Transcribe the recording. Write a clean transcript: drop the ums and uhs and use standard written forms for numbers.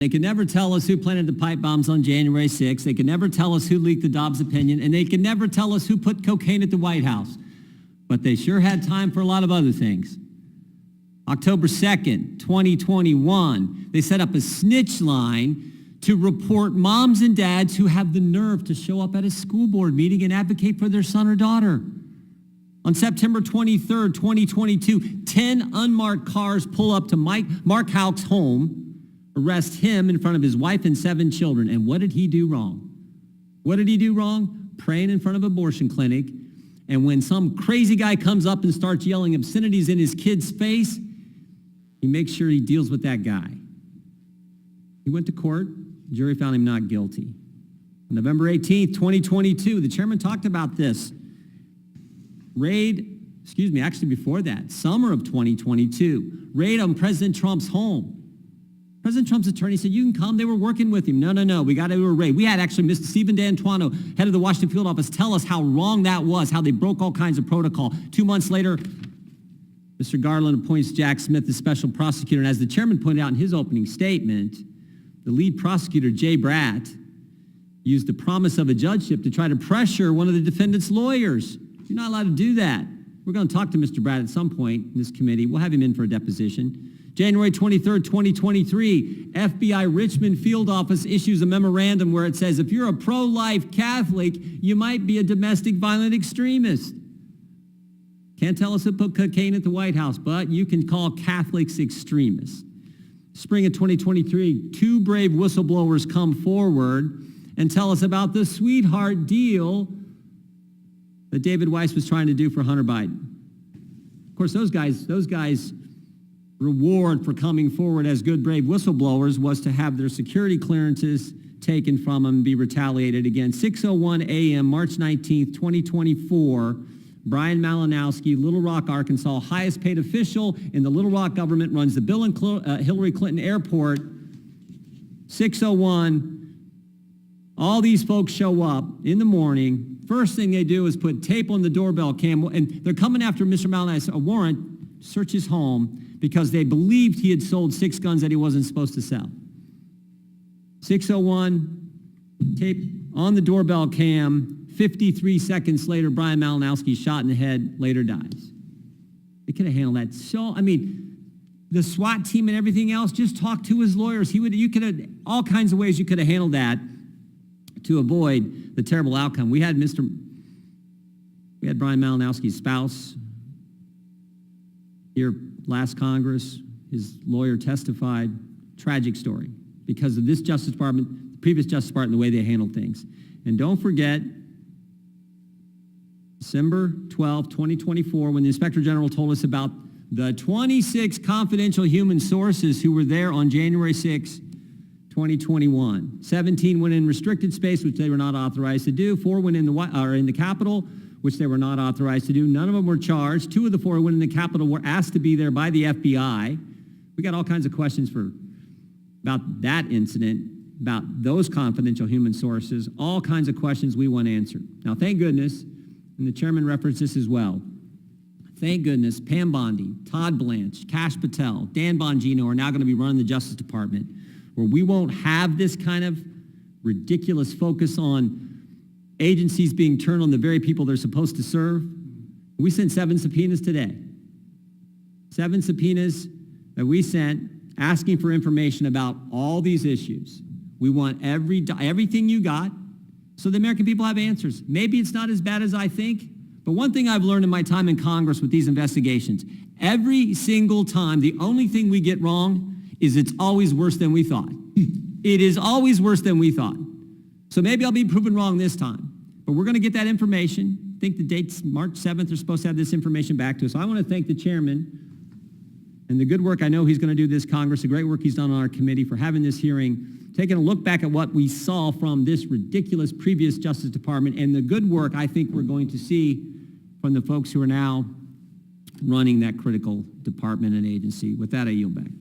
They could never tell us who planted the pipe bombs on January 6th. They could never tell us who leaked the Dobbs opinion, and they could never tell us who put cocaine at the White House. But they sure had time for a lot of other things. October 2nd, 2021, they set up a snitch line to report moms and dads who have the nerve to show up at a school board meeting and advocate for their son or daughter. On September 23rd, 2022, 10 unmarked cars pull up to Mark Houck's home, arrest him in front of his wife and 7 children. And what did he do wrong? What did he do wrong? Praying in front of an abortion clinic. And when some crazy guy comes up and starts yelling obscenities in his kid's face, he makes sure he deals with that guy. He went to court. The jury found him not guilty. On November 18th, 2022, the chairman talked about this. Actually before that, summer of 2022, raid on President Trump's home. President Trump's attorney said, you can come. They were working with him. No. We got to do a raid. We had actually Mr. Stephen D'Antuono, head of the Washington field office, tell us how wrong that was, how they broke all kinds of protocol. 2 months later, Mr. Garland appoints Jack Smith as special prosecutor. And as the chairman pointed out in his opening statement, the lead prosecutor, Jay Bratt, used the promise of a judgeship to try to pressure one of the defendant's lawyers. You're not allowed to do that. We're going to talk to Mr. Bratt at some point in this committee. We'll have him in for a deposition. January 23rd, 2023, FBI Richmond field office issues a memorandum where it says, if you're a pro-life Catholic, you might be a domestic violent extremist. Can't tell us who put cocaine at the White House, but you can call Catholics extremists. Spring of 2023, 2 brave whistleblowers come forward and tell us about the sweetheart deal that David Weiss was trying to do for Hunter Biden. Of course, those guys' reward for coming forward as good, brave whistleblowers was to have their security clearances taken from them and be retaliated against. 6:01 a.m., March 19th, 2024, Brian Malinowski, Little Rock, Arkansas, highest paid official in the Little Rock government, runs the Bill and Hillary Clinton Airport. 6:01, all these folks show up in the morning. First thing they do is put tape on the doorbell cam, and they're coming after Mr. Malinowski, a warrant, search his home, because they believed he had sold 6 guns that he wasn't supposed to sell. 6:01, tape on the doorbell cam. 53 seconds later, Brian Malinowski shot in the head, later dies. They could have handled that. So, the SWAT team and everything else, just talk to his lawyers. You could have, all kinds of ways you could have handled that to avoid the terrible outcome. We had Brian Malinowski's spouse here last Congress. His lawyer testified. Tragic story because of this Justice Department, the previous Justice Department, the way they handled things. And don't forget, December 12, 2024, when the Inspector General told us about the 26 confidential human sources who were there on January 6, 2021. 17 went in restricted space, which they were not authorized to do. 4 went in the Capitol, which they were not authorized to do. None of them were charged. 2 of the 4 who went in the Capitol were asked to be there by the FBI. We got all kinds of questions about that incident, about those confidential human sources, all kinds of questions we want answered. Now, thank goodness, and the chairman referenced this as well, thank goodness Pam Bondi, Todd Blanche, Kash Patel, Dan Bongino are now going to be running the Justice Department, where we won't have this kind of ridiculous focus on agencies being turned on the very people they're supposed to serve. We sent 7 subpoenas today. 7 subpoenas that we sent asking for information about all these issues. We want everything you got so the American people have answers. Maybe it's not as bad as I think, but one thing I've learned in my time in Congress with these investigations, every single time, the only thing we get wrong is it's always worse than we thought. It is always worse than we thought. So maybe I'll be proven wrong this time, but we're going to get that information. I think the date's March 7th. They're supposed to have this information back to us. So I want to thank the chairman and the good work I know he's going to do this Congress, the great work he's done on our committee for having this hearing, taking a look back at what we saw from this ridiculous previous Justice Department and the good work I think we're going to see from the folks who are now running that critical department and agency. With that, I yield back.